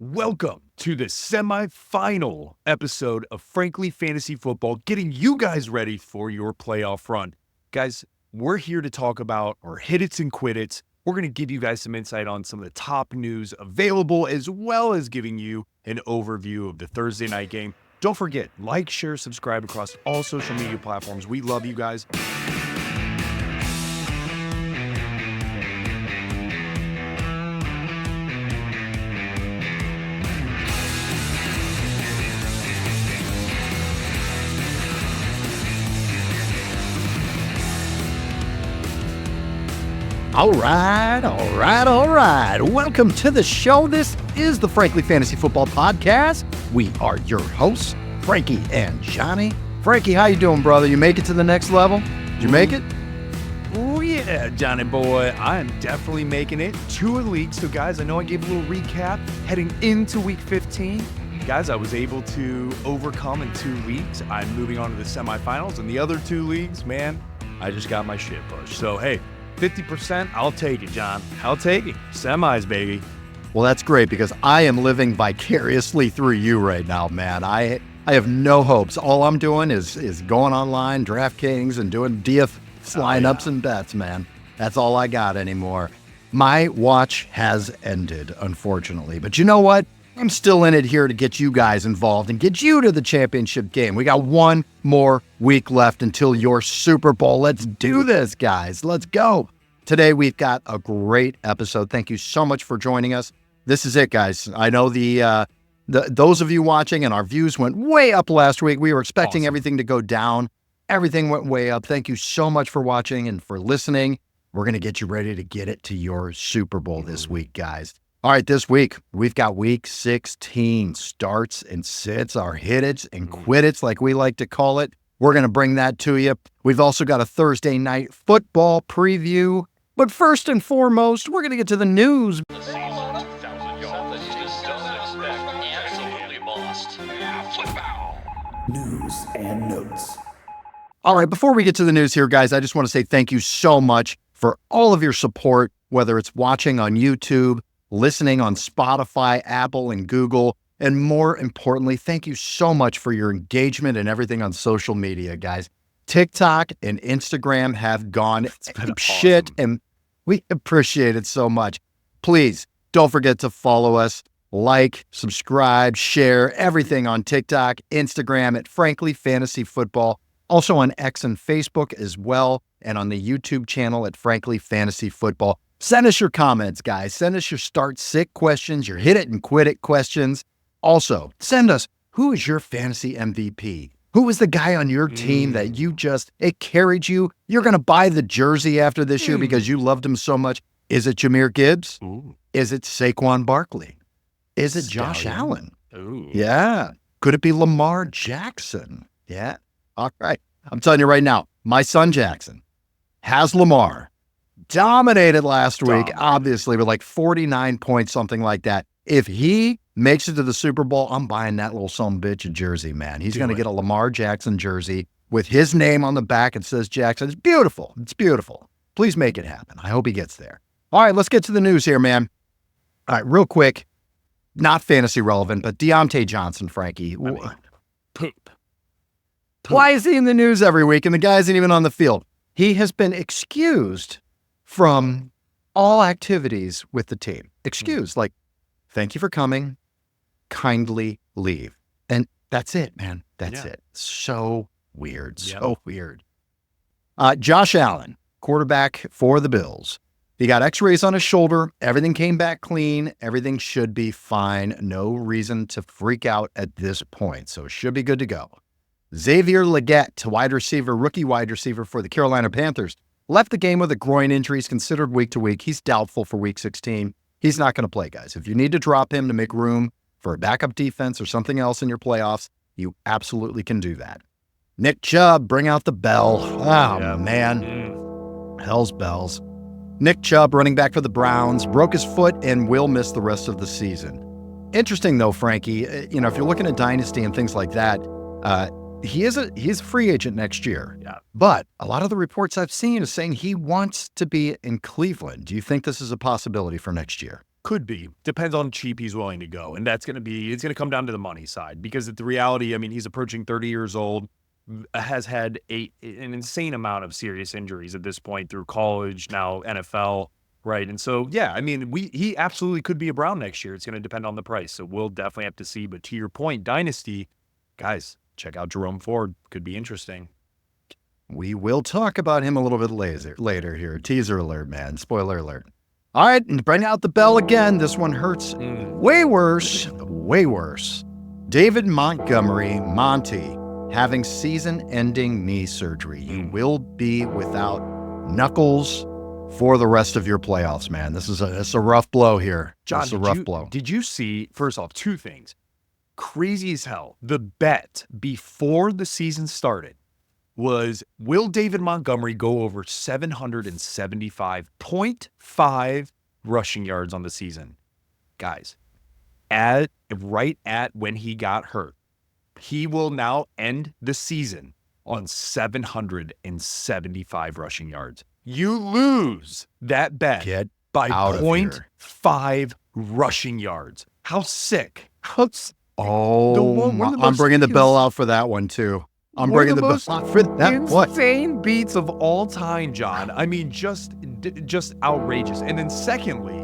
Welcome to the semifinal episode of Frankly Fantasy Football, getting you guys ready for your playoff run. Guys, we're here to talk about our hit its and quit its. We're going to give you guys some insight on some of the top news available, as well as giving you an overview of the Thursday night game. Don't forget, like, share, subscribe across all social media platforms. We love you guys. All right. Welcome to the show. This is the Frankly Fantasy Football Podcast. We are your hosts, Frankie and Johnny. Frankie, how you doing, brother? You make it to the next level? Did you make it? Oh, yeah, Johnny boy. I am definitely making it to a league. So, guys, I know I gave a little recap heading into Week 15. Guys, I was able to overcome in 2 weeks. I'm moving on to the semifinals. And the other 2 leagues, man, I just got my shit pushed. So, hey, 50%, I'll take it, John. I'll take it. Semis, baby. Well, that's great because I am living vicariously through you right now, man. I have no hopes. All I'm doing is going online, DraftKings, and doing DF lineups and bets, man. That's all I got anymore. My watch has ended, unfortunately. But you know what? I'm still in it here to get you guys involved and get you to the championship game. We got one more week left until your Super Bowl. Let's do this, guys. Let's go. Today, we've got a great episode. Thank you so much for joining us. This is it, guys. I know those of you watching and our views went way up last week. We were expecting everything to go down. Everything went way up. Thank you so much for watching and for listening. We're going to get you ready to get it to your Super Bowl this week, guys. All right, this week, we've got Week 16 starts and sits, our hit its and quit its, like we like to call it. We're going to bring that to you. We've also got a Thursday night football preview. But first and foremost, we're going to get to the news. The season 2000 just doesn't expect absolutely lost. News and notes. All right, before we get to the news here, guys, I just want to say thank you so much for all of your support, whether it's watching on YouTube, listening on Spotify, Apple, and Google. And more importantly, thank you so much for your engagement and everything on social media, guys. TikTok and Instagram have gone shit, and we appreciate it so much. Please don't forget to follow us, like, subscribe, share everything on TikTok, Instagram at Frankly Fantasy Football, also on X and Facebook as well, and on the YouTube channel at Frankly Fantasy Football. Send us your comments, guys. Send us your start-sit questions, your hit-it and quit-it questions. Also, send us, who is your fantasy MVP? Who is the guy on your team that it carried you? You're going to buy the jersey after this year because you loved him so much. Is it Jahmyr Gibbs? Ooh. Is it Saquon Barkley? Is it Josh Stallion. Allen? Ooh. Yeah. Could it be Lamar Jackson? Yeah. All right. I'm telling you right now, my son Jackson has Lamar. Dominated last week, obviously, with like 49 points, something like that. If he makes it to the Super Bowl, I'm buying that little sumbitch a jersey, man. He's going to get a Lamar Jackson jersey with his name on the back. It says Jackson. It's beautiful. It's beautiful. Please make it happen. I hope he gets there. All right, let's get to the news here, man. All right, real quick, not fantasy relevant, but Deontay Johnson, Frankie. Poop. Why is he in the news every week and the guy isn't even on the field? He has been excused from all activities with the team. Excused, like, thank you for coming, kindly leave. And that's it, man. That's it. So weird. So weird. Josh Allen, quarterback for the Bills. He got x-rays on his shoulder. Everything came back clean. Everything should be fine. No reason to freak out at this point. So it should be good to go. Xavier Legette, rookie wide receiver for the Carolina Panthers, left the game with a groin injury. He's considered week to week. He's doubtful for Week 16. He's not going to play, guys. If you need to drop him to make room for a backup defense or something else in your playoffs, you absolutely can do that. Nick Chubb, bring out the bell. Oh, man. Hell's bells. Nick Chubb, running back for the Browns, broke his foot and will miss the rest of the season. Interesting, though, Frankie, if you're looking at Dynasty and things like that, he's a free agent next year. Yeah. But a lot of the reports I've seen is saying he wants to be in Cleveland. Do you think this is a possibility for next year? Could be. Depends on how cheap he's willing to go. And it's going to come down to the money side because the reality, I mean, he's approaching 30 years old, has had an insane amount of serious injuries at this point through college, now NFL, right? And so, yeah, I mean, he absolutely could be a Brown next year. It's going to depend on the price. So we'll definitely have to see. But to your point, Dynasty, guys, check out Jerome Ford. Could be interesting. We will talk about him a little bit later here. Teaser alert, man. Spoiler alert. All right, and bring out the bell again. This one hurts way worse, way worse. David Montgomery, Monty, having season-ending knee surgery. You will be without Knuckles for the rest of your playoffs, man. It's a rough blow here. John, it's a rough blow. Did you see, first off, two things. Crazy as hell. The bet before the season started was, will David Montgomery go over 775.5 rushing yards on the season? Guys, right at when he got hurt, he will now end the season on 775 rushing yards. You lose that bet by 0.5 rushing yards. How sick. I'm bringing the bell out for that one, too. I'm bringing the bell out for that. Insane beats of all time, John. I mean, just outrageous. And then secondly,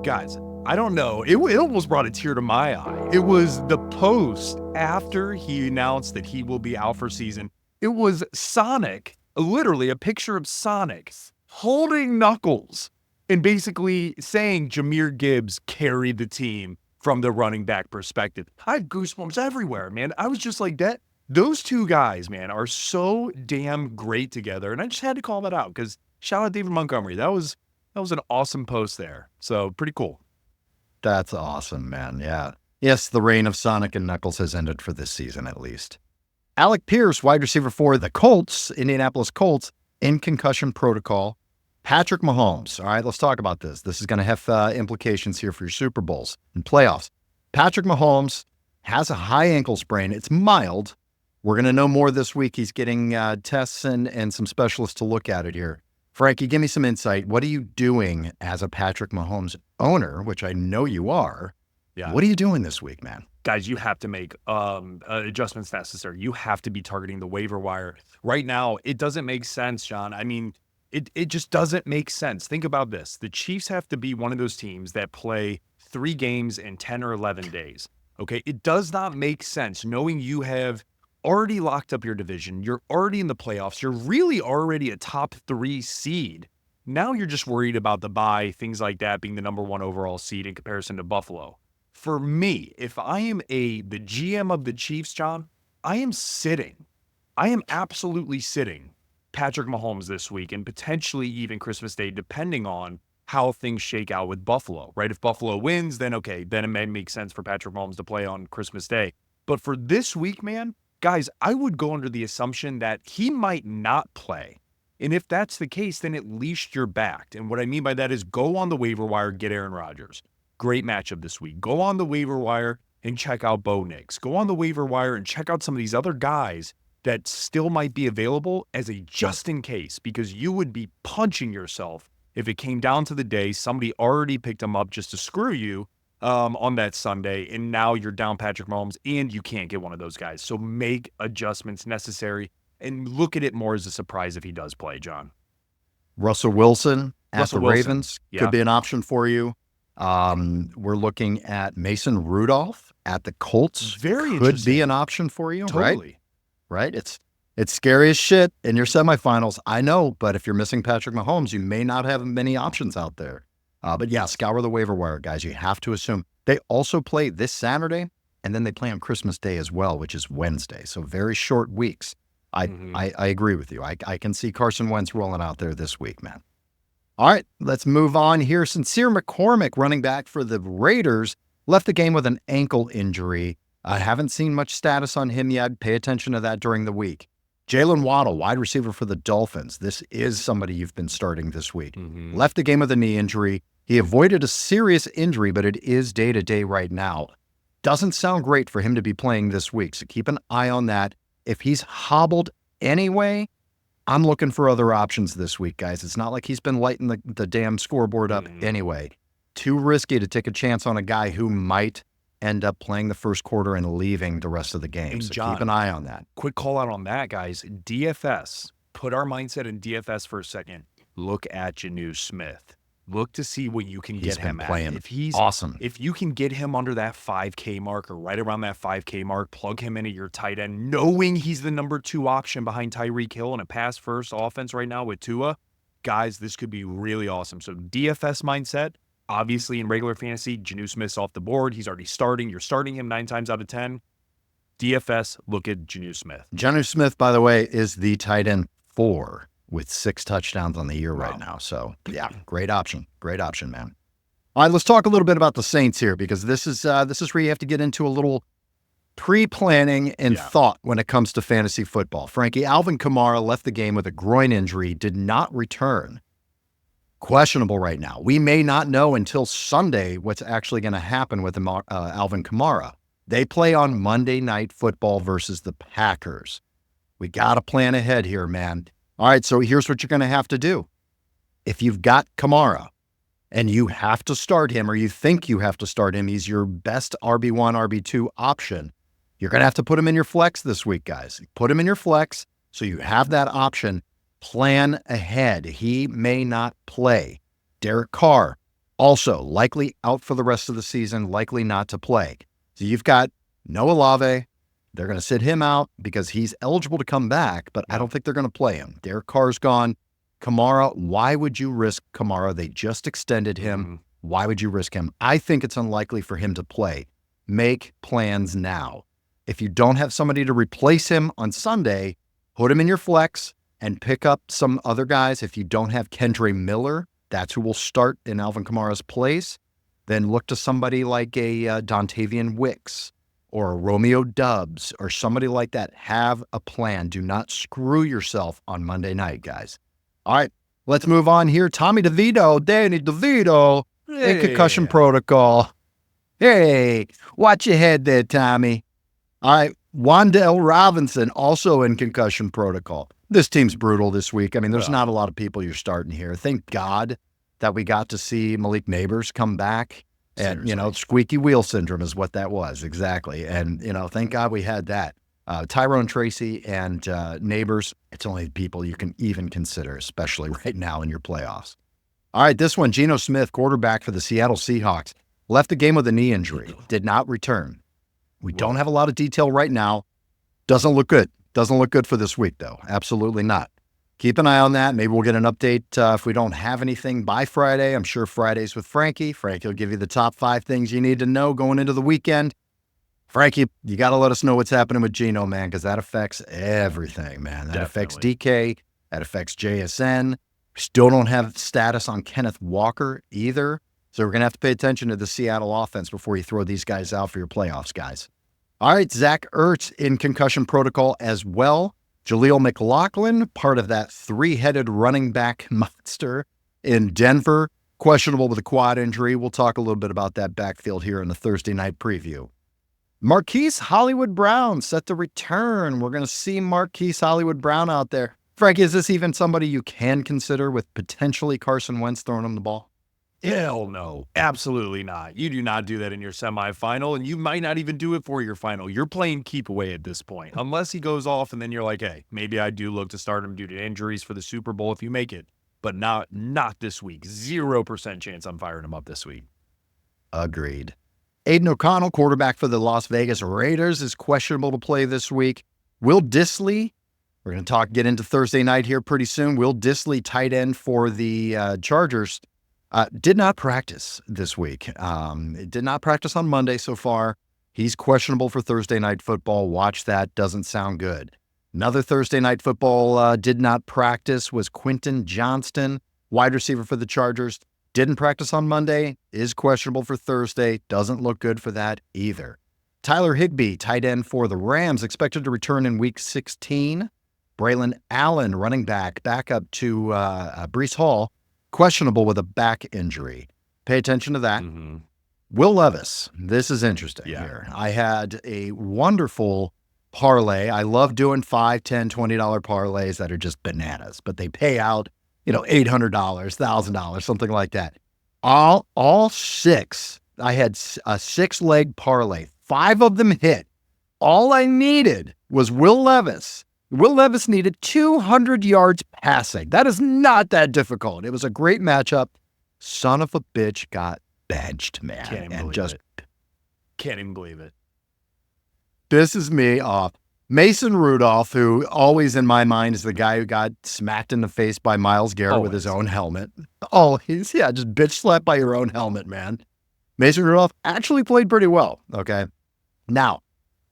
guys, I don't know. It almost brought a tear to my eye. It was the post after he announced that he will be out for season. It was Sonic, literally a picture of Sonic holding Knuckles and basically saying Jahmyr Gibbs carried the team from the running back perspective. I had goosebumps everywhere, man. I was just like that. Those two guys, man, are so damn great together. And I just had to call that out because shout out David Montgomery. That was an awesome post there. So pretty cool. That's awesome, man. Yeah. Yes, the reign of Sonic and Knuckles has ended for this season, at least. Alec Pierce, wide receiver for the Colts, Indianapolis Colts, in concussion protocol. Patrick Mahomes. All right, let's talk about this. This is going to have implications here for your Super Bowls and playoffs. Patrick Mahomes has a high ankle sprain. It's mild. We're going to know more this week. He's getting tests and some specialists to look at it here. Frankie, give me some insight. What are you doing as a Patrick Mahomes owner, which I know you are? Yeah. What are you doing this week, man? Guys, you have to make adjustments necessary. You have to be targeting the waiver wire. Right now, it doesn't make sense, John. I mean, it just doesn't make sense. Think about this. The Chiefs have to be one of those teams that play 3 games in 10 or 11 days. Okay? It does not make sense knowing you have already locked up your division. You're already in the playoffs. You're really already a top 3 seed. Now you're just worried about the bye, things like that, being the number 1 overall seed in comparison to Buffalo. For me, if I am the GM of the Chiefs, John, I am absolutely sitting Patrick Mahomes this week and potentially even Christmas Day, depending on how things shake out with Buffalo, right? If Buffalo wins, then okay, then it may make sense for Patrick Mahomes to play on Christmas Day. But for this week, man, guys, I would go under the assumption that he might not play. And if that's the case, then at least you're backed. And what I mean by that is go on the waiver wire, get Aaron Rodgers. Great matchup this week. Go on the waiver wire and check out Bo Nix. Go on the waiver wire and check out some of these other guys that still might be available as a just in case, because you would be punching yourself if it came down to the day somebody already picked him up just to screw you on that Sunday, and now you're down Patrick Mahomes and you can't get one of those guys. So make adjustments necessary and look at it more as a surprise if he does play, John. Russell Wilson at the Ravens could be an option for you. We're looking at Mason Rudolph at the Colts. Could be an option for you, totally. Right? It's scary as shit in your semifinals. I know, but if you're missing Patrick Mahomes, you may not have many options out there. But yeah, scour the waiver wire, guys. You have to assume. They also play this Saturday, and then they play on Christmas Day as well, which is Wednesday. So very short weeks. I agree with you. I can see Carson Wentz rolling out there this week, man. All right, let's move on here. Sincere McCormick, running back for the Raiders, left the game with an ankle injury. I haven't seen much status on him yet. Pay attention to that during the week. Jalen Waddle, wide receiver for the Dolphins. This is somebody you've been starting this week. Left the game with a knee injury. He avoided a serious injury, but it is day-to-day right now. Doesn't sound great for him to be playing this week, so keep an eye on that. If he's hobbled anyway, I'm looking for other options this week, guys. It's not like he's been lighting the damn scoreboard up anyway. too risky to take a chance on a guy who might end up playing the first quarter and leaving the rest of the game. And So John, keep an eye on that. Quick call out on that, guys. DFS. Put our mindset in DFS for a second. Look at Jonnu Smith. Look to see what you can He's get him been at. playing If he's awesome. If you can get him under that 5K mark or right around that 5K mark, plug him into your tight end, knowing he's the number 2 option behind Tyreek Hill in a pass-first offense right now with Tua. Guys, this could be really awesome. So DFS mindset, obviously in regular fantasy, Jonnu Smith's off the board. He's already starting. You're starting him 9 times out of 10. DFS, look at Jonnu Smith. Jonnu Smith, by the way, is the tight end 4 with 6 touchdowns on the year Wow. right now. So, yeah, great option. Great option, man. All right, let's talk a little bit about the Saints here because this is where you have to get into a little pre-planning and thought when it comes to fantasy football. Frankie, Alvin Kamara left the game with a groin injury, did not return. Questionable right now. We may not know until Sunday what's actually going to happen with Alvin Kamara. They play on Monday Night Football versus the Packers. We got to plan ahead here, man. All right, so here's what you're going to have to do. If you've got Kamara and you have to start him or you think you have to start him, he's your best RB1, RB2 option, you're going to have to put him in your flex this week, guys. Put him in your flex so you have that option. Plan ahead. He may not play. Derek Carr, also likely out for the rest of the season, likely not to play. So you've got no Olave. They're going to sit him out because he's eligible to come back, but I don't think they're going to play him. Derek Carr's gone. Kamara, why would you risk Kamara? They just extended him. Why would you risk him? I think it's unlikely for him to play. Make plans now. If you don't have somebody to replace him on Sunday, put him in your flex and pick up some other guys. If you don't have Kendre Miller, that's who will start in Alvin Kamara's place. Then look to somebody like a Dontavian Wicks or a Romeo Doubs or somebody like that. Have a plan. Do not screw yourself on Monday night, guys. All right, let's move on here. Danny DeVito, in concussion protocol. Hey, watch your head there, Tommy. All right, Wan'Dale Robinson also in concussion protocol. This team's brutal this week. I mean, there's not a lot of people you're starting here. Thank God that we got to see Malik Neighbors come back. And, squeaky wheel syndrome is what that was. Exactly. And, thank God we had that. Tyrone Tracy and Neighbors, it's only people you can even consider, especially right now in your playoffs. All right, this one, Geno Smith, quarterback for the Seattle Seahawks, left the game with a knee injury, did not return. We don't have a lot of detail right now. Doesn't look good. Doesn't look good for this week, though. Absolutely not. Keep an eye on that. Maybe we'll get an update if we don't have anything by Friday. I'm sure Friday's with Frankie. Frankie will give you the top 5 things you need to know going into the weekend. Frankie, you got to let us know what's happening with Geno, man, because that affects everything, man. That affects DK. That affects JSN. Still don't have status on Kenneth Walker either. So we're going to have to pay attention to the Seattle offense before you throw these guys out for your playoffs, guys. All right, Zach Ertz in concussion protocol as well. Jaleel McLaughlin, part of that 3-headed running back monster in Denver, questionable with a quad injury. We'll talk a little bit about that backfield here in the Thursday night preview. Marquise Hollywood Brown set to return. We're going to see Marquise Hollywood Brown out there. Frankie, is this even somebody you can consider with potentially Carson Wentz throwing him the ball? Hell no. Absolutely not. You do not do that in your semifinal, and you might not even do it for your final. You're playing keep away at this point, unless he goes off, and then you're like, hey, maybe I do look to start him due to injuries for the Super Bowl if you make it. But not this week. 0% chance I'm firing him up this week. Agreed. Aiden O'Connell, quarterback for the Las Vegas Raiders, is questionable to play this week. Will Dissly, we're going to get into Thursday night here pretty soon. Will Dissly, tight end for the Chargers, did not practice this week. Did not practice on Monday so far. He's questionable for Thursday night football. Watch that. Doesn't sound good. Another Thursday night football did not practice was Quentin Johnston, wide receiver for the Chargers. Didn't practice on Monday. Is questionable for Thursday. Doesn't look good for that either. Tyler Higbee, tight end for the Rams, expected to return in week 16. Braylon Allen, running back up to Breece Hall, questionable with a back injury. Pay attention to that. Mm-hmm. Will Levis, this is interesting here. I had a wonderful parlay. I love doing $5, $10, $20 parlays that are just bananas, but they pay out, $800, $1,000, something like that. All six. I had a 6-leg parlay. 5 of them hit. All I needed was Will Levis. Will Levis needed 200 yards passing. That is not that difficult. It was a great matchup. Son of a bitch got benched, man. Can't even believe it. Can't even believe it. Pisses me off. Mason Rudolph, who always in my mind is the guy who got smacked in the face by Myles Garrett with his own helmet. Oh, he's just bitch slapped by your own helmet, man. Mason Rudolph actually played pretty well. Okay. Now,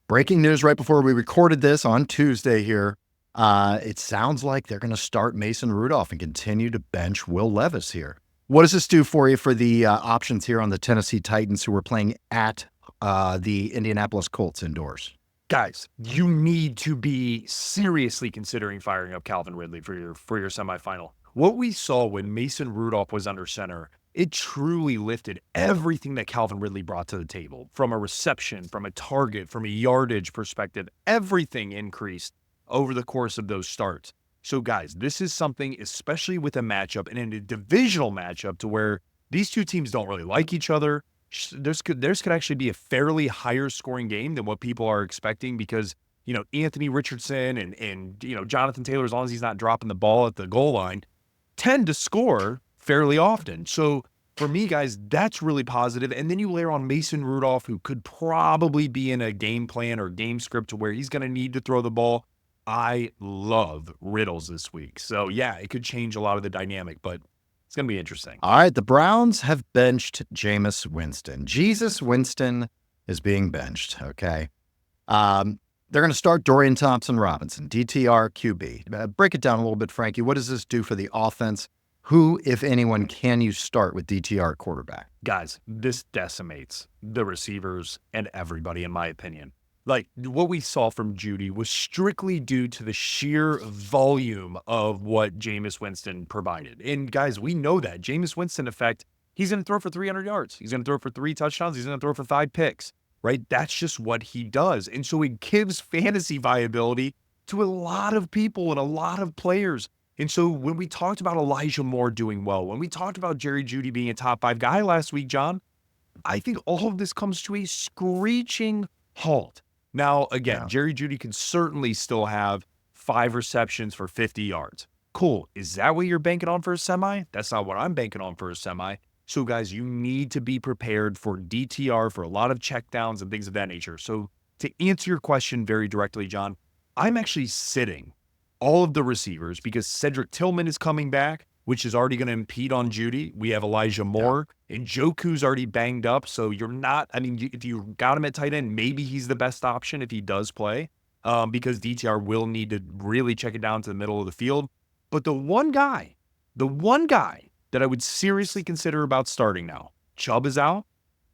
breaking news right before we recorded this on Tuesday here. It sounds like they're going to start Mason Rudolph and continue to bench Will Levis here. What does this do for you for the options here on the Tennessee Titans who are playing at the Indianapolis Colts indoors? Guys, you need to be seriously considering firing up Calvin Ridley for your semifinal. What we saw when Mason Rudolph was under center, it truly lifted everything that Calvin Ridley brought to the table. From a reception, from a target, from a yardage perspective, everything increased over the course of those starts. So guys, this is something, especially with a matchup and in a divisional matchup to where these two teams don't really like each other. There's could actually be a fairly higher scoring game than what people are expecting because, Anthony Richardson and Jonathan Taylor, as long as he's not dropping the ball at the goal line, tend to score fairly often. So for me, guys, that's really positive. And then you layer on Mason Rudolph, who could probably be in a game plan or game script to where he's going to need to throw the ball. I love riddles this week. So yeah, it could change a lot of the dynamic, but it's going to be interesting. All right, the Browns have benched Jameis Winston. Jesus Winston is being benched, okay? They're going to start Dorian Thompson-Robinson, DTR QB. Break it down a little bit, Frankie. What does this do for the offense? Who, if anyone, can you start with DTR quarterback? Guys, this decimates the receivers and everybody, in my opinion. Like, what we saw from Judy was strictly due to the sheer volume of what Jameis Winston provided. And guys, we know that. Jameis Winston effect, he's going to throw for 300 yards. He's going to throw for 3 touchdowns. He's going to throw for 5 picks, right? That's just what he does. And so it gives fantasy viability to a lot of people and a lot of players. And so when we talked about Elijah Moore doing well, when we talked about Jerry Jeudy being a top 5 guy last week, John, I think all of this comes to a screeching halt. Now, again, Jerry Jeudy can certainly still have 5 receptions for 50 yards. Cool. Is that what you're banking on for a semi? That's not what I'm banking on for a semi. So, guys, you need to be prepared for DTR, for a lot of checkdowns and things of that nature. So, to answer your question very directly, John, I'm actually sitting all of the receivers because Cedric Tillman is coming back, which is already going to impede on Jeudy. We have Elijah Moore, and Njoku's already banged up. So you're not, if you got him at tight end, maybe he's the best option if he does play, because DTR will need to really check it down to the middle of the field. But the one guy that I would seriously consider about starting now, Chubb is out.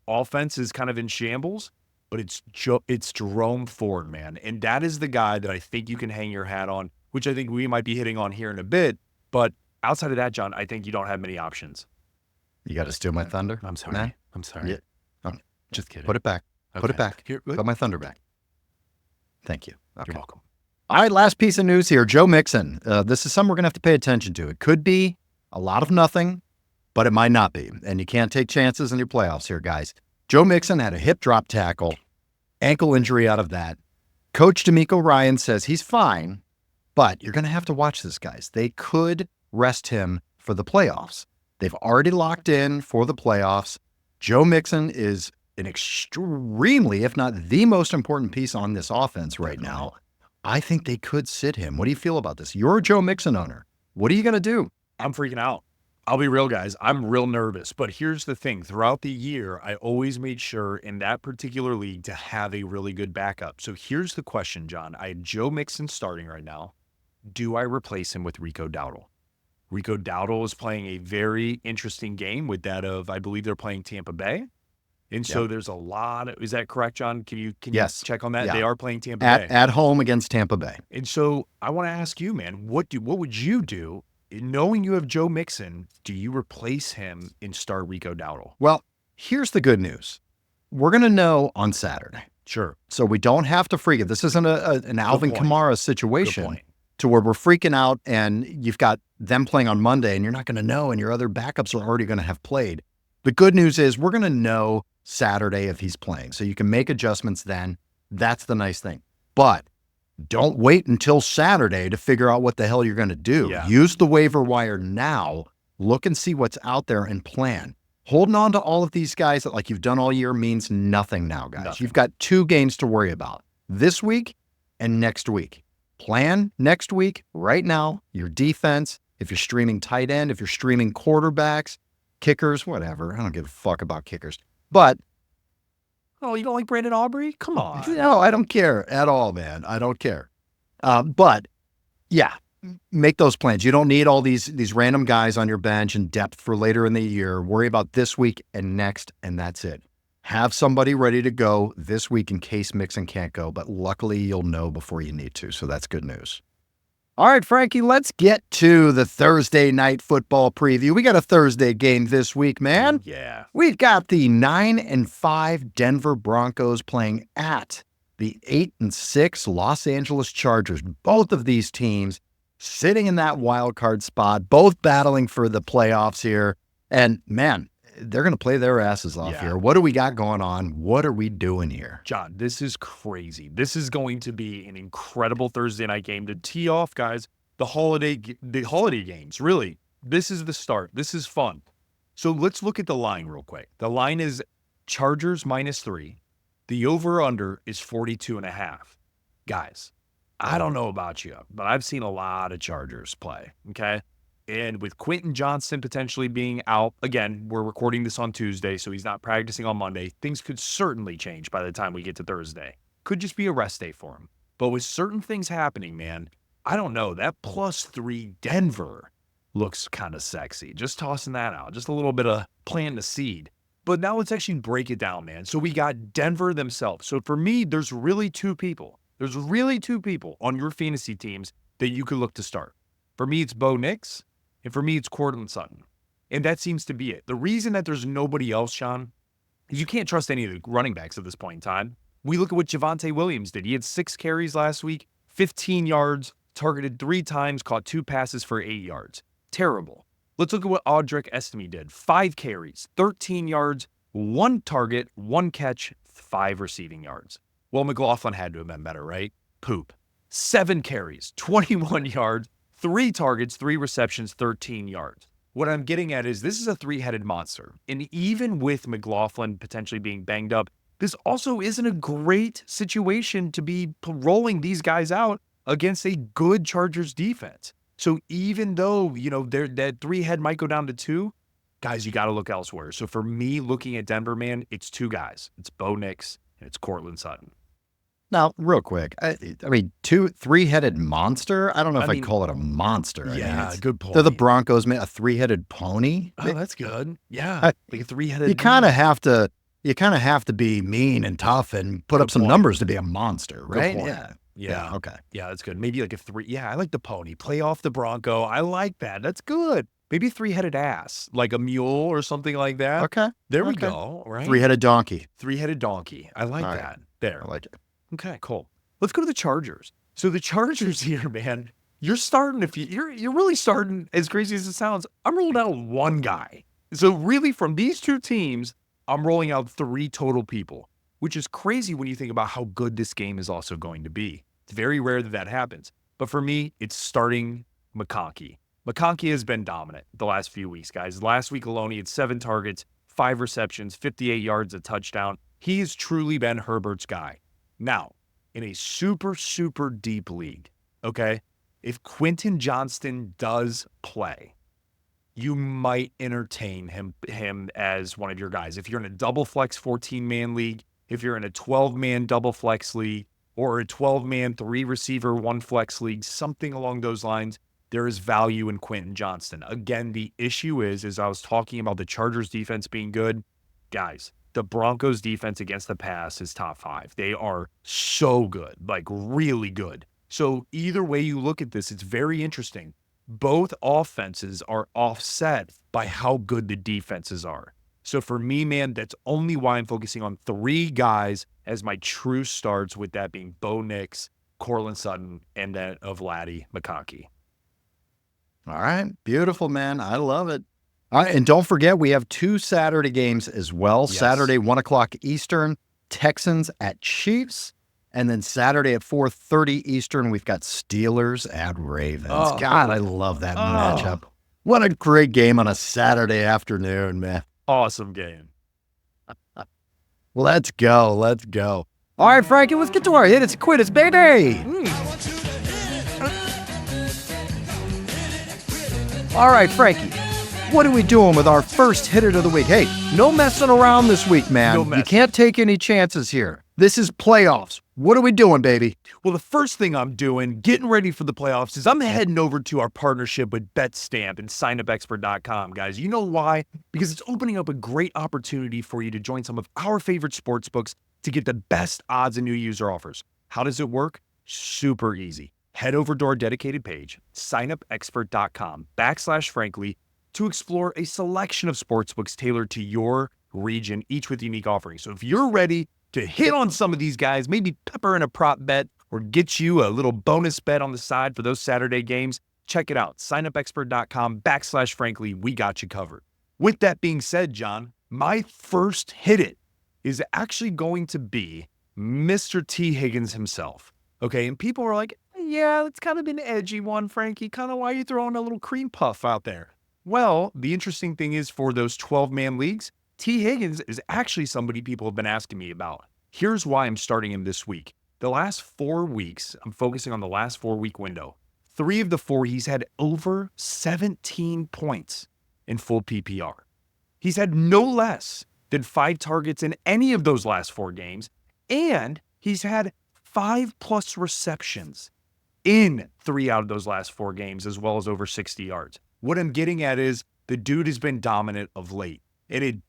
Offense is kind of in shambles, but it's Jerome Ford, man. And that is the guy that I think you can hang your hat on, which I think we might be hitting on here in a bit. But outside of that, John, I think you don't have many options. You got to steal my thunder? I'm sorry. Nah? I'm sorry. Yeah. Oh, Just kidding. put it back. Okay. Put it back. Here, Put my thunder back. Thank you. Okay. You're welcome. All right, last piece of news here. Joe Mixon. This is something we're going to have to pay attention to. It could be a lot of nothing, but it might not be. And you can't take chances in your playoffs here, guys. Joe Mixon had a hip drop tackle, ankle injury out of that. Coach D'Amico Ryan says he's fine, but you're going to have to watch this, guys. They could rest him for the playoffs. They've already locked in for the playoffs. Joe Mixon is an extremely, if not the most important piece on this offense right now. I think they could sit him. What do you feel about this? You're a Joe Mixon owner. What are you going to do? I'm freaking out. I'll be real, guys. I'm real nervous. But here's the thing. Throughout the year, I always made sure in that particular league to have a really good backup. So here's the question, John. I had Joe Mixon starting right now. Do I replace him with Rico Dowdle? Rico Dowdle is playing a very interesting game with that of, I believe they're playing Tampa Bay. And so there's a lot of, is that correct, John? Can you Yes. check on that? Yeah. They are playing Tampa Bay. At home against Tampa Bay. And so I want to ask you, man, what would you do? Knowing you have Joe Mixon, do you replace him and start Rico Dowdle? Well, here's the good news. We're going to know on Saturday. Sure. So we don't have to freak it. This isn't an Alvin point. Kamara Good situation point. to where we're freaking out and you've got them playing on Monday and you're not going to know and your other backups are already going to have played. The good news is we're going to know Saturday if he's playing. So you can make adjustments then. That's the nice thing. But don't wait until Saturday to figure out what the hell you're going to do. Yeah. Use the waiver wire now. Look and see what's out there and plan. Holding on to all of these guys that like you've done all year means nothing now, guys. Nothing. You've got 2 games to worry about this week and next week. Plan next week right now, your defense, if you're streaming tight end, if you're streaming quarterbacks, kickers, whatever. I don't give a fuck about kickers. But Oh, you don't like Brandon Aubrey? Come on. no, I don't care at all, man. I don't care. But yeah, make those plans. You don't need all these random guys on your bench and depth for later in the year. Worry about this week and next, and that's it. Have somebody ready to go this week in case Mixon can't go, but luckily you'll know before you need to, so that's good news. All right, Frankie, let's get to the Thursday night football preview. We got a Thursday game this week, man. Yeah. We've got the 9-5 Denver Broncos playing at the 8-6 Los Angeles Chargers. Both of these teams sitting in that wild card spot, both battling for the playoffs here. And man, they're going to play their asses off here. What do we got going on? What are we doing here? John, this is crazy. This is going to be an incredible Thursday night game to tee off, guys. The holiday games, really. This is the start. This is fun. So let's look at the line real quick. The line is Chargers -3. The over-under is 42.5. Guys, I don't know about you, but I've seen a lot of Chargers play, okay? And with Quentin Johnston potentially being out, again, we're recording this on Tuesday, so he's not practicing on Monday. Things could certainly change by the time we get to Thursday. Could just be a rest day for him. But with certain things happening, man, I don't know. That +3 Denver looks kind of sexy. Just tossing that out. Just a little bit of planting the seed. But now let's actually break it down, man. So we got Denver themselves. So for me, there's really 2 people. There's really 2 people on your fantasy teams that you could look to start. For me, it's Bo Nix. And for me, it's Courtland Sutton. And that seems to be it. The reason that there's nobody else, Sean, is you can't trust any of the running backs at this point in time. We look at what Javonte Williams did. He had 6 carries last week, 15 yards, targeted 3 times, caught 2 passes for 8 yards. Terrible. Let's look at what Audric Estime did. 5 carries, 13 yards, 1 target, 1 catch, 5 receiving yards. Well, McLaughlin had to have been better, right? Poop. 7 carries, 21 yards, 3 targets, 3 receptions, 13 yards. What I'm getting at is this is a 3-headed monster. And even with McLaughlin potentially being banged up, this also isn't a great situation to be rolling these guys out against a good Chargers defense. So even though, that 3-head might go down to 2, guys, you got to look elsewhere. So for me, looking at Denver, man, it's 2 guys. It's Bo Nix and it's Courtland Sutton. Now, real quick, I mean, 3-headed monster? I don't know if I'd call it a monster. Yeah, good point. They're the Broncos, man. A 3-headed pony? Oh, that's good. Yeah, like a 3-headed. You kind of have to be mean and tough and put up some numbers to be a monster, right? Yeah. Okay. Yeah, that's good. Maybe like a 3. Yeah, I like the pony. Play off the Bronco. I like that. That's good. Maybe a 3-headed ass, like a mule or something like that. Okay. There we go. Right. 3-headed donkey. 3-headed donkey. I like that. There. I like it. Okay, cool. Let's go to the Chargers. So the Chargers here, man, you're starting, you're really starting, as crazy as it sounds, I'm rolling out 1 guy. So really from these 2 teams, I'm rolling out 3 total people, which is crazy when you think about how good this game is also going to be. It's very rare that happens. But for me, it's starting McConkey. McConkey has been dominant the last few weeks, guys. Last week alone, he had 7 targets, 5 receptions, 58 yards, a touchdown. He has truly been Herbert's guy. Now, in a super, super deep league, okay, if Quentin Johnston does play, you might entertain him as one of your guys. If you're in a double flex 14-man league, if you're in a 12-man double flex league, or a 12-man 3-receiver 1 flex league, something along those lines, there is value in Quentin Johnston. Again, the issue is, as I was talking about the Chargers defense being good, guys, the Broncos defense against the pass is top 5. They are so good, like really good. So either way you look at this, it's very interesting. Both offenses are offset by how good the defenses are. So for me, man, that's only why I'm focusing on 3 guys as my true starts, with that being Bo Nix, Courtland Sutton, and that of Laddie McConkey. All right. Beautiful, man. I love it. All right, and don't forget, we have 2 Saturday games as well. Yes. Saturday, 1 o'clock Eastern, Texans at Chiefs. And then Saturday at 4:30 Eastern, we've got Steelers at Ravens. Oh. God, I love that matchup. What a great game on a Saturday afternoon, man. Awesome game. Let's go. Let's go. All right, Frankie, let's get to our hit. It's quit. It's baby. All right, Frankie. What are we doing with our first hit it of the week? Hey, no messing around this week, man. No You messing. can't take any chances here. This is playoffs. What are we doing, baby? Well, the first thing I'm doing, getting ready for the playoffs, is I'm heading over to our partnership with BetStamp and signupexpert.com, guys. You know why? Because it's opening up a great opportunity for you to join some of our favorite sportsbooks to get the best odds and new user offers. How does it work? Super easy. Head over to our dedicated page, signupexpert.com/frankly, to explore a selection of sportsbooks tailored to your region, each with unique offerings. So if you're ready to hit on some of these guys, maybe pepper in a prop bet or get you a little bonus bet on the side for those Saturday games, check it out. Signupexpert.com/frankly. We got you covered. With that being said, John, my first hit it is actually going to be Mr. Tee Higgins himself. Okay, and people are like, yeah, it's kind of an edgy one, Frankie. Kind of why you throwing a little cream puff out there? Well, the interesting thing is for those 12-man leagues, Tee Higgins is actually somebody people have been asking me about. Here's why I'm starting him this week. The last 4 weeks, I'm focusing on the last 4-week window. 3 of the 4, he's had over 17 points in full PPR. He's had no less than 5 targets in any of those last 4 games, and he's had 5+ receptions in 3 out of those last 4 games, as well as over 60 yards. What I'm getting at is the dude has been dominant of late. And it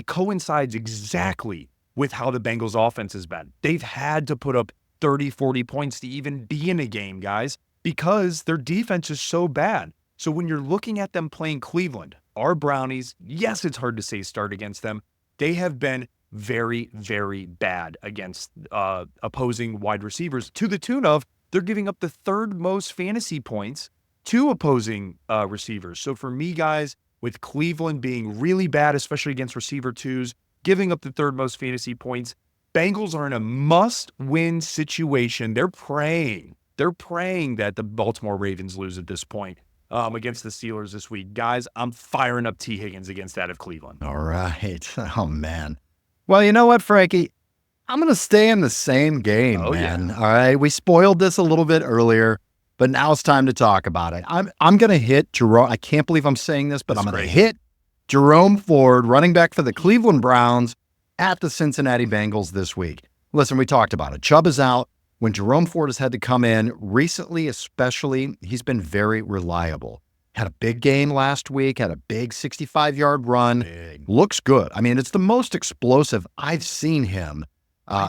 coincides exactly with how the Bengals offense has been. They've had to put up 30, 40 points to even be in a game, guys, because their defense is so bad. So when you're looking at them playing Cleveland, our Brownies, yes, it's hard to say start against them. They have been very, very bad against opposing wide receivers to the tune of they're giving up the 3rd most fantasy points to opposing receivers. So for me, guys, with Cleveland being really bad, especially against receiver 2s, giving up the 3rd most fantasy points, Bengals are in a must-win situation. They're praying that the Baltimore Ravens lose at this point against the Steelers this week. Guys, I'm firing up Tee Higgins against that of Cleveland. All right. Oh, man. Well, you know what, Frankie? I'm going to stay in the same game, man. Yeah. All right. We spoiled this a little bit earlier, but now it's time to talk about it. I'm going to hit Jerome. I can't believe I'm saying this, but I'm going to hit Jerome Ford, running back for the Cleveland Browns, at the Cincinnati Bengals this week. Listen, we talked about it. Chubb is out. When Jerome Ford has had to come in recently, especially, he's been very reliable. Had a big game last week, had a big 65-yard run. Looks good. I mean, it's the most explosive I've seen him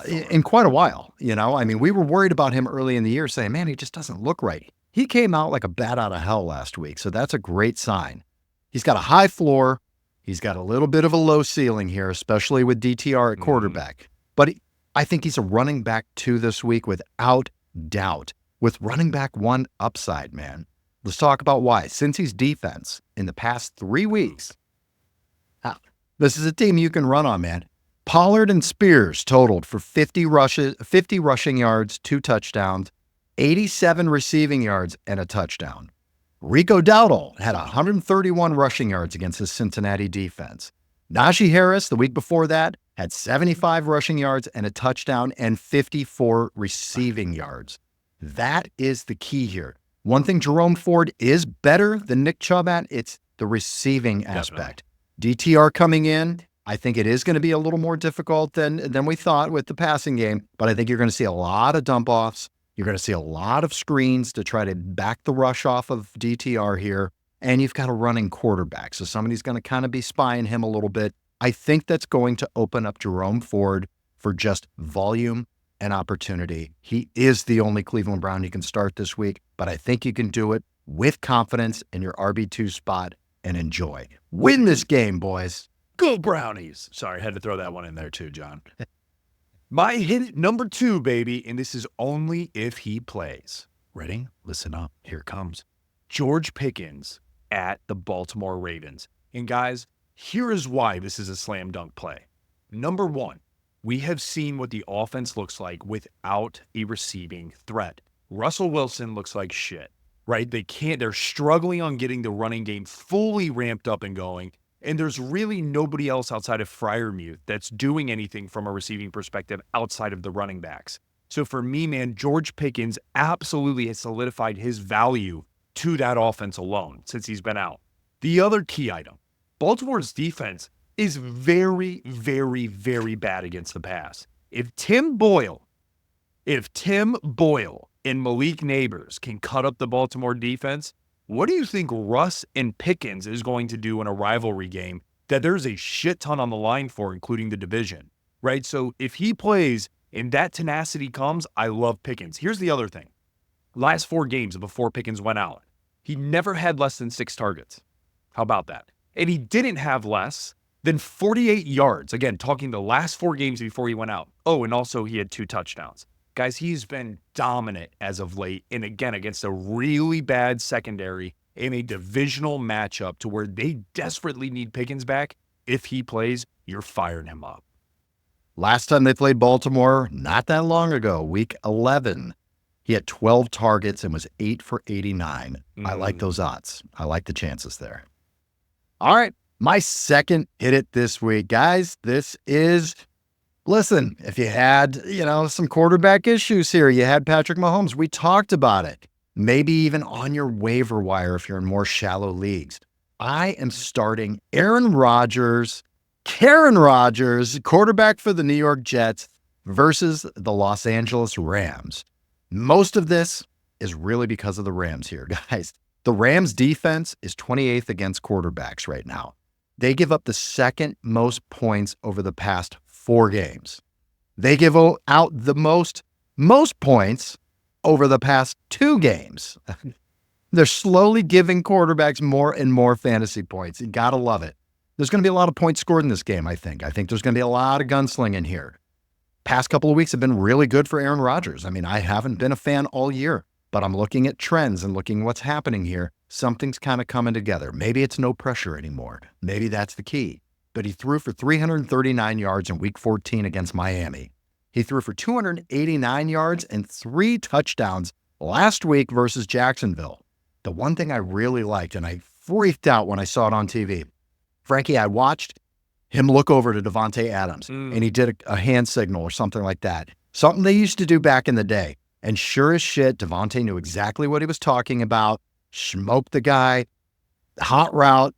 in quite a while. You know, I mean, we were worried about him early in the year saying, man, he just doesn't look right. He came out like a bat out of hell last week, so that's a great sign. He's got a high floor. He's got a little bit of a low ceiling here, especially with DTR at quarterback. But I think he's a running back 2 this week without doubt, with running back 1 upside, man. Let's talk about why. Since he's defense in the past 3 weeks, this is a team you can run on, man. Pollard and Spears totaled for 50 rushing yards, 2 touchdowns, 87 receiving yards, and a touchdown. Rico Dowdle had 131 rushing yards against the Cincinnati defense. Najee Harris, the week before that, had 75 rushing yards and a touchdown and 54 receiving yards. That is the key here. One thing Jerome Ford is better than Nick Chubb at, it's the receiving aspect. DTR coming in, I think it is going to be a little more difficult than we thought with the passing game, but I think you're going to see a lot of dump-offs. You're going to see a lot of screens to try to back the rush off of DTR here, and you've got a running quarterback, so somebody's going to kind of be spying him a little bit. I think that's going to open up Jerome Ford for just volume and opportunity. He is the only Cleveland Brown you can start this week, but I think you can do it with confidence in your RB2 spot and enjoy. Win this game, boys. Go Brownies. Sorry, had to throw that one in there too, John. My hit number 2, baby, and this is only if he plays. Ready? Listen up. Here it comes. George Pickens at the Baltimore Ravens. And guys, here is why this is a slam dunk play. Number one, we have seen what the offense looks like without a receiving threat. Russell Wilson looks like shit, right? They're struggling on getting the running game fully ramped up and going. And there's really nobody else outside of Freiermuth that's doing anything from a receiving perspective outside of the running backs. So for me, man, George Pickens absolutely has solidified his value to that offense alone since he's been out. The other key item, Baltimore's defense is very, very, very bad against the pass. If Tim Boyle and Malik Neighbors can cut up the Baltimore defense, what do you think Russ and Pickens is going to do in a rivalry game that there's a shit ton on the line for, including the division, right? So if he plays and that tenacity comes, I love Pickens. Here's the other thing. Last 4 games before Pickens went out, he never had less than 6 targets. How about that? And he didn't have less than 48 yards. Again, talking the last 4 games before he went out. Oh, and also he had 2 touchdowns. Guys, he's been dominant as of late. And again, against a really bad secondary in a divisional matchup to where they desperately need Pickens back. If he plays, you're firing him up. Last time they played Baltimore, not that long ago, week 11, he had 12 targets and was 8 for 89. I like those odds. I like the chances there. All right, my second hit it this week. Guys, this is, listen, if you had, some quarterback issues here, you had Patrick Mahomes. We talked about it. Maybe even on your waiver wire if you're in more shallow leagues. I am starting Aaron Rodgers, quarterback for the New York Jets versus the Los Angeles Rams. Most of this is really because of the Rams here, guys. The Rams defense is 28th against quarterbacks right now. They give up the second most points over the past 4 games. They give out the most points over the past 2 games. They're slowly giving quarterbacks more and more fantasy points. You got to love it. There's going to be a lot of points scored in this game, I think. I think there's going to be a lot of gunslinging here. Past couple of weeks have been really good for Aaron Rodgers. I mean, I haven't been a fan all year, but I'm looking at trends and looking what's happening here. Something's kind of coming together. Maybe it's no pressure anymore. Maybe that's the key. But he threw for 339 yards in week 14 against Miami. He threw for 289 yards and 3 touchdowns last week versus Jacksonville. The one thing I really liked, and I freaked out when I saw it on TV, Frankie, I watched him look over to Davante Adams, and he did a hand signal or something like that. Something they used to do back in the day. And sure as shit, Davante knew exactly what he was talking about, smoked the guy, hot route,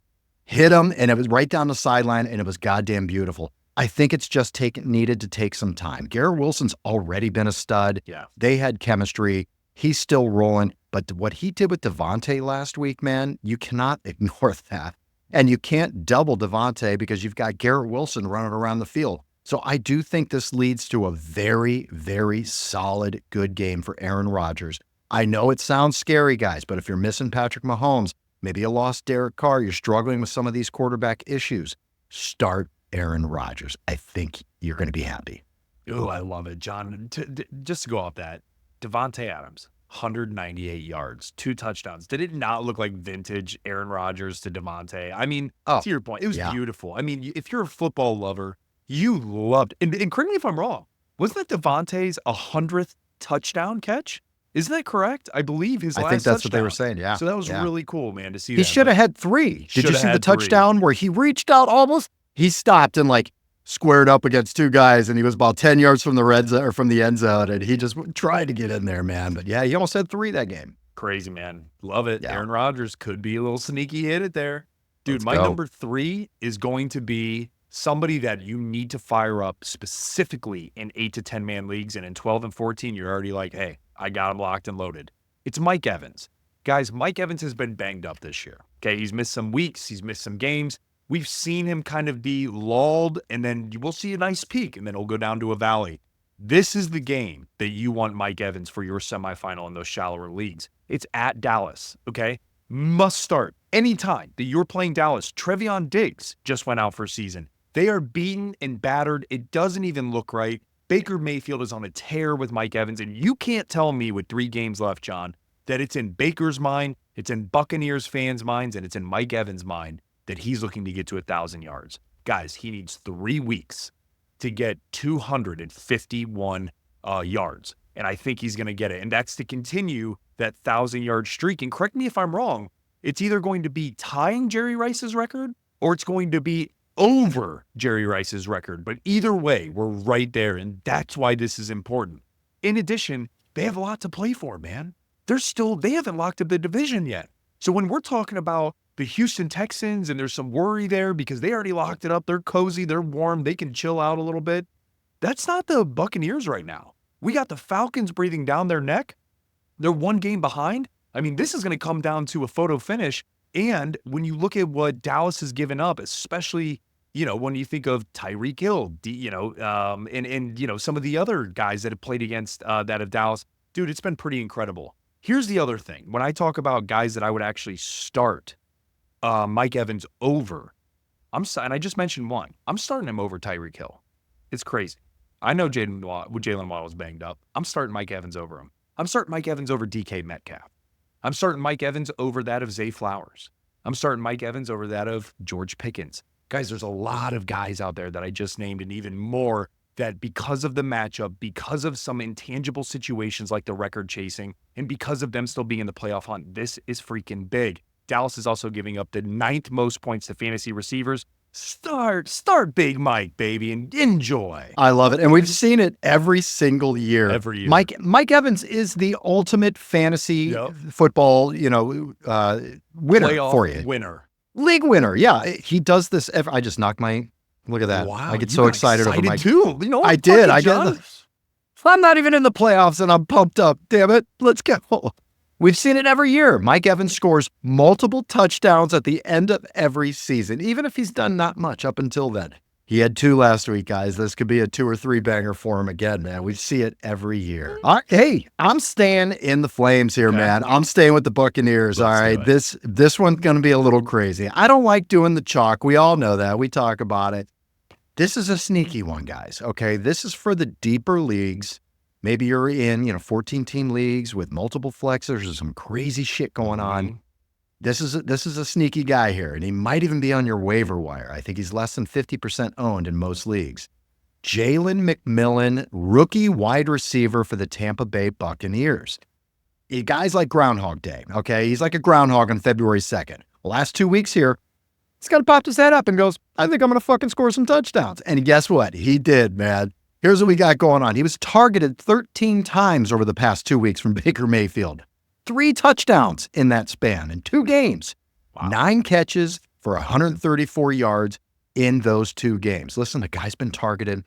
hit him, and it was right down the sideline, and it was goddamn beautiful. I think it's just needed to take some time. Garrett Wilson's already been a stud. Yeah. They had chemistry. He's still rolling. But what he did with Davante last week, man, you cannot ignore that. And you can't double Davante because you've got Garrett Wilson running around the field. So I do think this leads to a very, very solid, good game for Aaron Rodgers. I know it sounds scary, guys, but if you're missing Patrick Mahomes, maybe you lost Derek Carr, you're struggling with some of these quarterback issues, start Aaron Rodgers. I think you're going to be happy. Oh, I love it, John. Just to go off that, Davante Adams, 198 yards, 2 touchdowns. Did it not look like vintage Aaron Rodgers to Davante? I mean, to your point, it was beautiful. I mean, if you're a football lover, you loved, and correct me if I'm wrong, wasn't that Davante's 100th touchdown catch? Isn't that correct? I believe his last touchdown. I think that's what they were saying, yeah. So that was really cool, man, to see that. He should have had 3. Did you see the touchdown where he reached out almost? He stopped and squared up against 2 guys, and he was about 10 yards from the red zone or from the end zone, and he just tried to get in there, man. But yeah, he almost had 3 that game. Crazy, man. Love it. Yeah. Aaron Rodgers could be a little sneaky hit it there. Dude, my number 3 is going to be somebody that you need to fire up specifically in 8 to 10 man leagues, and in 12 and 14, you're already like, hey, I got him locked and loaded. It's Mike Evans. Guys, Mike Evans has been banged up this year. Okay, he's missed some weeks. He's missed some games. We've seen him kind of be lulled, and then we'll see a nice peak, and then he'll go down to a valley. This is the game that you want Mike Evans for your semifinal in those shallower leagues. It's at Dallas, okay? Must start. Anytime that you're playing Dallas, Trevion Diggs just went out for a season. They are beaten and battered. It doesn't even look right. Baker Mayfield is on a tear with Mike Evans, and you can't tell me with 3 games left, John, that it's in Baker's mind It's in Buccaneers fans' minds, and it's in Mike Evans' mind that he's looking to get to 1,000 yards. Guys, he needs 3 weeks to get 251 yards, and I think he's going to get it. And that's to continue that 1,000-yard streak. And correct me if I'm wrong, it's either going to be tying Jerry Rice's record or it's going to be over Jerry Rice's record. But either way, we're right there, and that's why this is important. In addition, they have a lot to play for, man. They haven't locked up the division yet. So when we're talking about the Houston Texans and there's some worry there because they already locked it up, they're cozy, they're warm, they can chill out a little bit. That's not the Buccaneers right now. We got the Falcons breathing down their neck. They're 1 game behind. I mean, this is going to come down to a photo finish. And when you look at what Dallas has given up, especially, when you think of Tyreek Hill, and some of the other guys that have played against that of Dallas, dude, it's been pretty incredible. Here's the other thing. When I talk about guys that I would actually start Mike Evans over, and I just mentioned one. I'm starting him over Tyreek Hill. It's crazy. I know Jalen Waddle was banged up. I'm starting Mike Evans over him. I'm starting Mike Evans over DK Metcalf. I'm starting Mike Evans over that of Zay Flowers. I'm starting Mike Evans over that of George Pickens. Guys, there's a lot of guys out there that I just named and even more that because of the matchup, because of some intangible situations like the record chasing, and because of them still being in the playoff hunt, this is freaking big. Dallas is also giving up the 9th most points to fantasy receivers. Start Big Mike, baby, and enjoy. I love it. And we've seen it every single year. Every year. Mike Evans is the ultimate fantasy football, winner Playoff for you. Winner. League winner. Yeah. He does this I just knocked look at that. Wow. I get so excited over Mike. Too. I did. I'm not even in the playoffs and I'm pumped up. Damn it. Let's go. We've seen it every year. Mike Evans scores multiple touchdowns at the end of every season, even if he's done not much up until then. He had 2 last week, guys. This could be a 2 or 3 banger for him again, man. We see it every year. Hey, I'm staying in the Flames here, man. I'm staying with the Buccaneers. All right. This one's going to be a little crazy. I don't like doing the chalk. We all know that. We talk about it. This is a sneaky one, guys. Okay. This is for the deeper leagues. Maybe you're in, 14-team leagues with multiple flexors or some crazy shit going on. This is a sneaky guy here, and he might even be on your waiver wire. I think he's less than 50% owned in most leagues. Jalen McMillan, rookie wide receiver for the Tampa Bay Buccaneers. Guys like Groundhog Day, okay? He's like a groundhog on February 2nd. The last 2 weeks here, he's kind of popped his head up and goes, I think I'm going to fucking score some touchdowns. And guess what? He did, man. Here's what we got going on. He was targeted 13 times over the past 2 weeks from Baker Mayfield. 3 touchdowns in that span in 2 games. Wow. 9 catches for 134 yards in those 2 games. Listen, the guy's been targeted.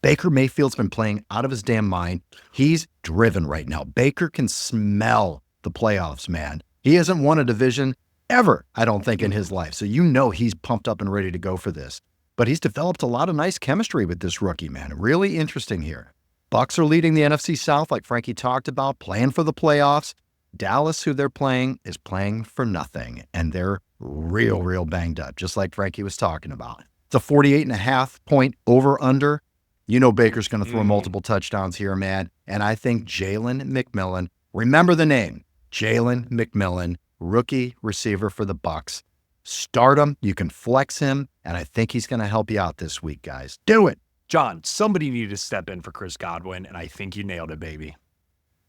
Baker Mayfield's been playing out of his damn mind. He's driven right now. Baker can smell the playoffs, man. He hasn't won a division ever, I don't think, in his life. So he's pumped up and ready to go for this. But he's developed a lot of nice chemistry with this rookie, man. Really interesting here. Bucs are leading the NFC South, like Frankie talked about, playing for the playoffs. Dallas, who they're playing, is playing for nothing, and they're real banged up, just like Frankie was talking about. It's a 48.5 point over-under. Baker's going to throw multiple touchdowns here, man. And I think Jalen McMillan, remember the name, Jalen McMillan, rookie receiver for the Bucs. Start him. You can flex him, and I think he's going to help you out this week, guys. Do it. John, somebody needed to step in for Chris Godwin, and I think you nailed it, baby.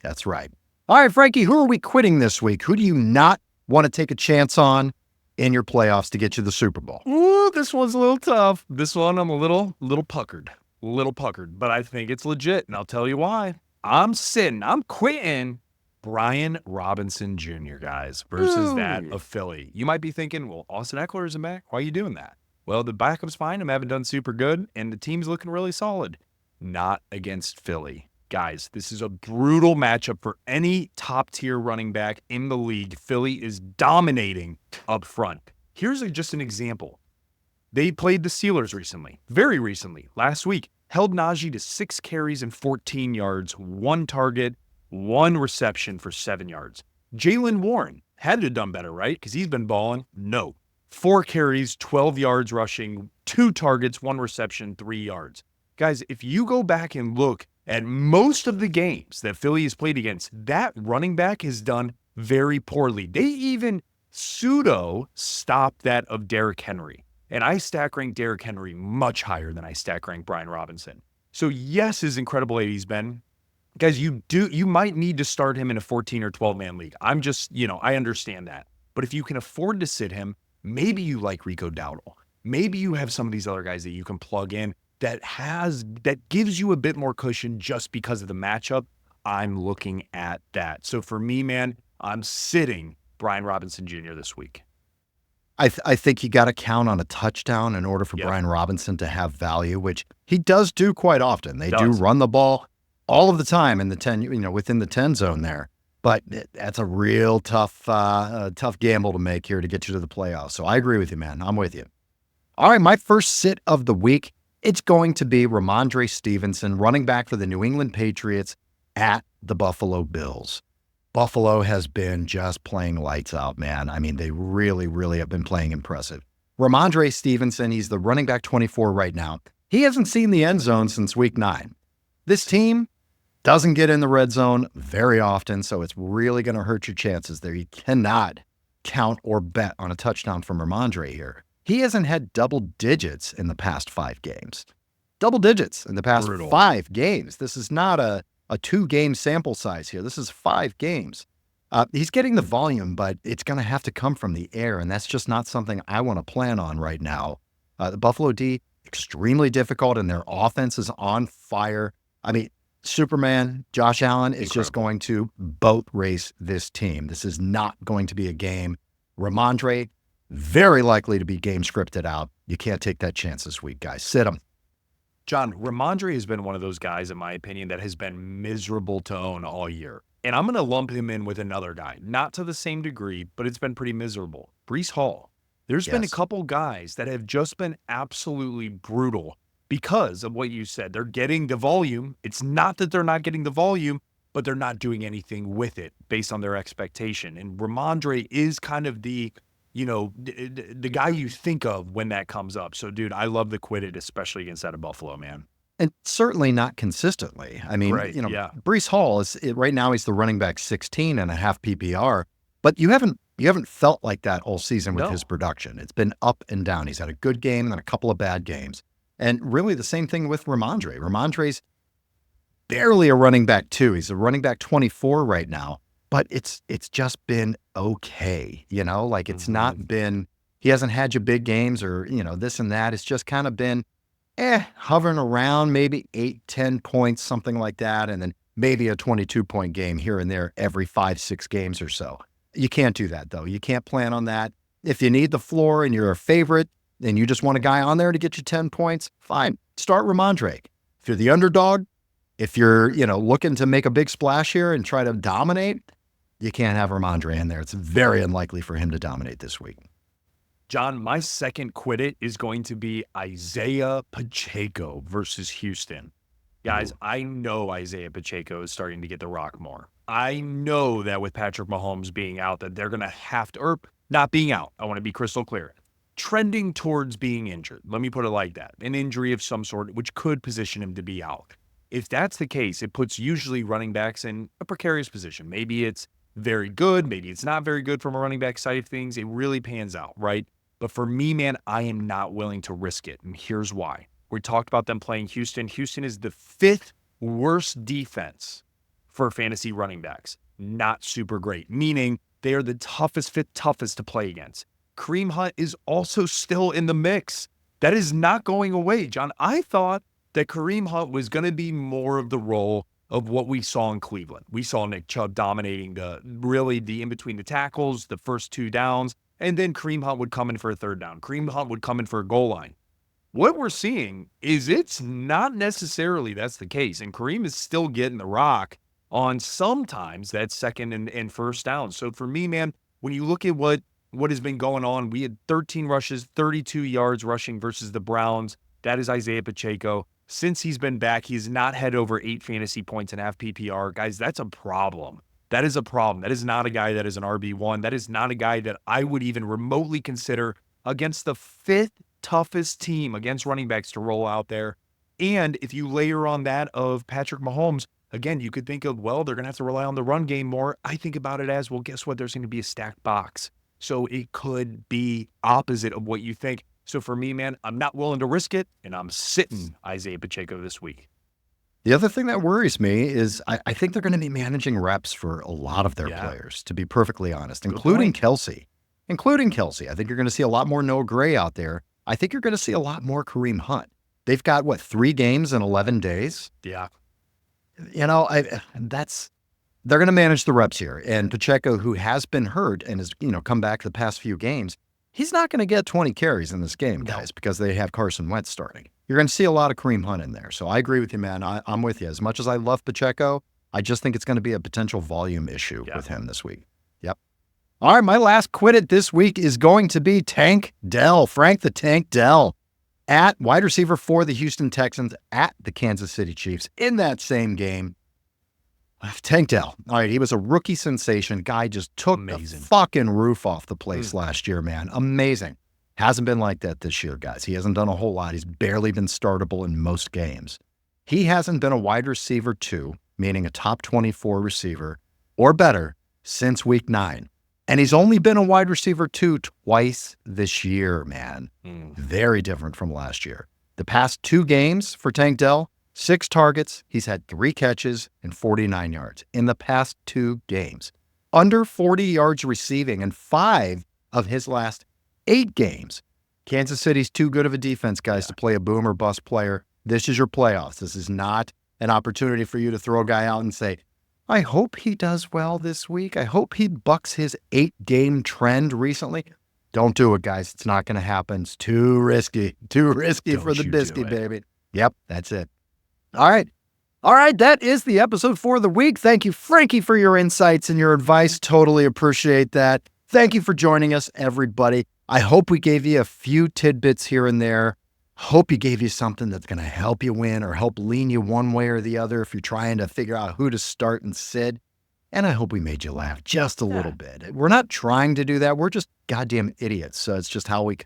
That's right. All right, Frankie, who are we quitting this week? Who do you not want to take a chance on in your playoffs to get you the Super Bowl? Ooh, this one's a little tough. This one I'm a little puckered. But I think it's legit, and I'll tell you why. I'm quitting Brian Robinson Jr., guys, versus that of Philly. You might be thinking, well, Austin Eckler isn't back. Why are you doing that? Well, the backup's fine. I haven't done super good, and the team's looking really solid. Not against Philly. Guys, this is a brutal matchup for any top-tier running back in the league. Philly is dominating up front. Here's just an example. They played the Steelers recently, very recently, last week. Held Najee to 6 carries and 14 yards, 1 target, 1 reception for 7 yards. Jalen Warren had to have done better, right? Because he's been balling. No. 4 carries, 12 yards rushing, 2 targets, 1 reception, 3 yards. Guys, if you go back and look at most of the games that Philly has played against, that running back has done very poorly. They even pseudo stopped that of Derrick Henry. And I stack rank Derrick Henry much higher than I stack rank Brian Robinson. So yes, as incredible as he's been, guys, you might need to start him in a 14 or 12-man league. I'm just, I understand that. But if you can afford to sit him, maybe you like Rico Dowdle. Maybe you have some of these other guys that you can plug in that gives you a bit more cushion just because of the matchup. I'm looking at that. So for me, man, I'm sitting Brian Robinson Jr. this week. I think you got to count on a touchdown in order for Brian Robinson to have value, which he does do quite often. They do run the ball all of the time in the 10, within the 10 zone there. But that's a real tough gamble to make here to get you to the playoffs. So I agree with you, man. I'm with you. All right, my first sit of the week, it's going to be Rhamondre Stevenson, running back for the New England Patriots at the Buffalo Bills. Buffalo has been just playing lights out, man. I mean, they really, really have been playing impressive. Rhamondre Stevenson, he's the running back 24 right now. He hasn't seen the end zone since week 9. This team doesn't get in the red zone very often, so it's really going to hurt your chances there. You cannot count or bet on a touchdown from Rhamondre here. He hasn't had double digits in the past 5 games. Double digits in the past 5 games. This is not a 2-game sample size here. This is 5 games. He's getting the volume, but it's going to have to come from the air, and that's just not something I want to plan on right now. The Buffalo D, extremely difficult, and their offense is on fire. I mean, Superman, Josh Allen is just going to boat race this team. This is not going to be a game. Rhamondre, very likely to be game scripted out. You can't take that chance this week, guys. Sit him. John, Rhamondre has been one of those guys, in my opinion, that has been miserable to own all year. And I'm going to lump him in with another guy, not to the same degree, but it's been pretty miserable. Breece Hall. There's been a couple guys that have just been absolutely brutal because of what you said. They're getting the volume. It's not that they're not getting the volume, but they're not doing anything with it based on their expectation. And Rhamondre is kind of the guy you think of when that comes up. So, dude, I love the quit it, especially against that of Buffalo, man. And certainly not consistently. I mean, Breece Hall is right now he's the running back 16 and a half PPR, but you haven't felt like that all season with his production. It's been up and down. He's had a good game and then a couple of bad games. And really the same thing with Rhamondre. Rhamondre's barely a running back 2. He's a running back 24 right now. But it's just been okay, it's not been, he hasn't had your big games or, this and that. It's just kind of been, hovering around maybe 8-10 points, something like that. And then maybe a 22-point game here and there every 5-6 games or so. You can't do that, though. You can't plan on that. If you need the floor and you're a favorite and you just want a guy on there to get you 10 points, fine. Start Rhamondre. If you're the underdog, if you're, looking to make a big splash here and try to dominate, you can't have Rhamondre in there. It's very unlikely for him to dominate this week. John, my second quit it is going to be Isiah Pacheco versus Houston. Guys, I know Isiah Pacheco is starting to get the rock more. I know that with Patrick Mahomes being out, that they're going to have to, or not being out, I want to be crystal clear, trending towards being injured. Let me put it like that. An injury of some sort, which could position him to be out. If that's the case, it puts usually running backs in a precarious position. Maybe it's very good. Maybe it's not very good from a running back side of things. It really pans out, right? But for me, man, I am not willing to risk it. And here's why. We talked about them playing Houston. Houston is the 5th worst defense for fantasy running backs. Not super great, meaning they are the 5th toughest to play against. Kareem Hunt is also still in the mix. That is not going away, John. I thought that Kareem Hunt was going to be more of the role of what we saw in Cleveland. We saw Nick Chubb dominating the in between the tackles, the first 2 downs, and then Kareem Hunt would come in for a 3rd down. Kareem Hunt would come in for a goal line. What we're seeing is it's not necessarily that's the case, and Kareem is still getting the rock on sometimes that 2nd and 1st down. So for me, man, when you look at what has been going on, we had 13 rushes, 32 yards rushing versus the Browns. That is Isiah Pacheco. Since he's been back, he's not had over 8 fantasy points and half PPR. Guys, that's a problem. That is a problem. That is not a guy that is an RB1. That is not a guy that I would even remotely consider against the 5th toughest team against running backs to roll out there. And if you layer on that of Patrick Mahomes, again, you could think of, well, they're going to have to rely on the run game more. I think about it as, well, guess what? There's going to be a stacked box. So it could be opposite of what you think. So for me, man, I'm not willing to risk it, and I'm sitting Isiah Pacheco this week. The other thing that worries me is I think they're going to be managing reps for a lot of their players, to be perfectly honest, including Kelsey. I think you're going to see a lot more Noah Gray out there. I think you're going to see a lot more Kareem Hunt. They've got, 3 games in 11 days? Yeah. You know, they're going to manage the reps here. And Pacheco, who has been hurt and has, come back the past few games, he's not going to get 20 carries in this game, guys, because they have Carson Wentz starting. You're going to see a lot of Kareem Hunt in there. So I agree with you, man. I'm with you. As much as I love Pacheco, I just think it's going to be a potential volume issue with him this week. Yep. All right, my last quit it this week is going to be Tank Dell, Frank the Tank Dell, at wide receiver for the Houston Texans, at the Kansas City Chiefs in that same game. Tank Dell. All right, he was a rookie sensation. Guy just took the fucking roof off the place last year, man. Amazing. Hasn't been like that this year, guys. He hasn't done a whole lot. He's barely been startable in most games. He hasn't been a wide receiver 2, meaning a top 24 receiver or better, since week 9. And he's only been a wide receiver 2 twice this year, man. Very different from last year. The past 2 games for Tank Dell, 6 targets. He's had 3 catches and 49 yards in the past 2 games. Under 40 yards receiving in 5 of his last 8 games. Kansas City's too good of a defense, guys, to play a boom or bust player. This is your playoffs. This is not an opportunity for you to throw a guy out and say, I hope he does well this week. I hope he bucks his 8-game trend recently. Don't do it, guys. It's not going to happen. It's too risky. Too risky for the biscuit, baby. Yep, that's it. All right. All right, that is the episode for the week. Thank you, Frankie, for your insights and your advice. Totally appreciate that. Thank you for joining us, everybody. I hope we gave you a few tidbits here and there. Hope you gave you something that's going to help you win or help lean you one way or the other if you're trying to figure out who to start and sit. And I hope we made you laugh just a little bit. We're not trying to do that. We're just goddamn idiots. So it's just how we...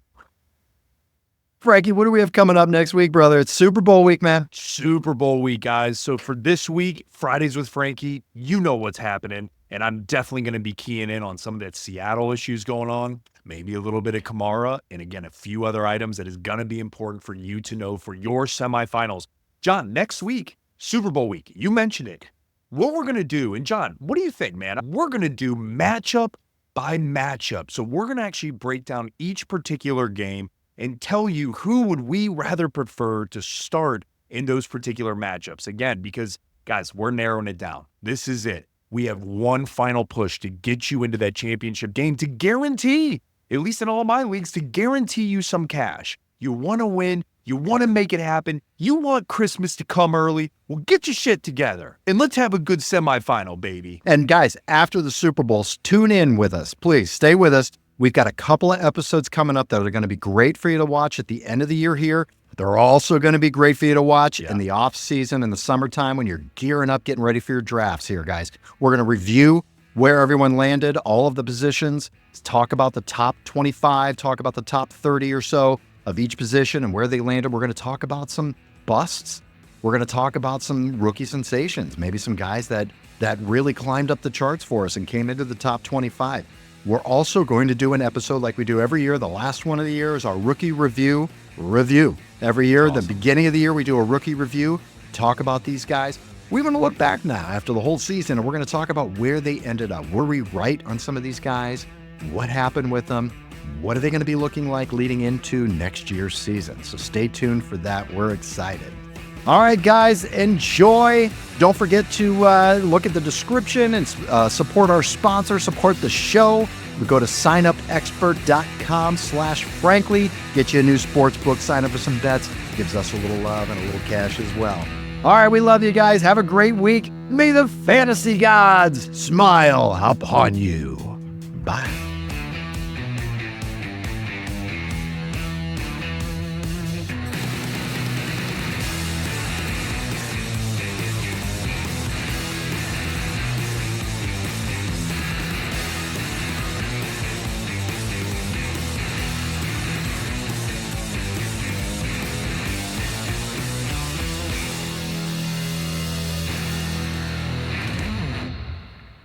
Frankie, what do we have coming up next week, brother? It's Super Bowl week, man. Super Bowl week, guys. So for this week, Fridays with Frankie, you know what's happening. And I'm definitely going to be keying in on some of that Seattle issues going on. Maybe a little bit of Kamara. And again, a few other items that is going to be important for you to know for your semifinals. John, next week, Super Bowl week, you mentioned it. What we're going to do, and John, what do you think, man? We're going to do matchup by matchup. So we're going to actually break down each particular game and tell you who would we rather prefer to start in those particular matchups. Again, because, guys, we're narrowing it down. This is it. We have one final push to get you into that championship game to guarantee, at least in all my leagues, to guarantee you some cash. You want to win. You want to make it happen. You want Christmas to come early. Well, get your shit together and let's have a good semifinal, baby. And guys, after the Super Bowls, tune in with us. Please stay with us. We've got a couple of episodes coming up that are going to be great for you to watch at the end of the year here. They're also going to be great for you to watch in the off season, in the summertime when you're gearing up, getting ready for your drafts here, guys. We're going to review where everyone landed, all of the positions, talk about the top 25, talk about the top 30 or so of each position and where they landed. We're going to talk about some busts. We're going to talk about some rookie sensations, maybe some guys that really climbed up the charts for us and came into the top 25. We're also going to do an episode like we do every year. The last one of the year is our rookie review. Every year, the beginning of the year, we do a rookie review, talk about these guys. We're going to look back now after the whole season, and we're going to talk about where they ended up. Were we right on some of these guys? What happened with them? What are they going to be looking like leading into next year's season? So stay tuned for that. We're excited. All right, guys, enjoy. Don't forget to look at the description and support our sponsor, support the show. We go to signupexpert.com/frankly. Get you a new sports book, sign up for some bets. Gives us a little love and a little cash as well. All right, we love you guys. Have a great week. May the fantasy gods smile upon you. Bye.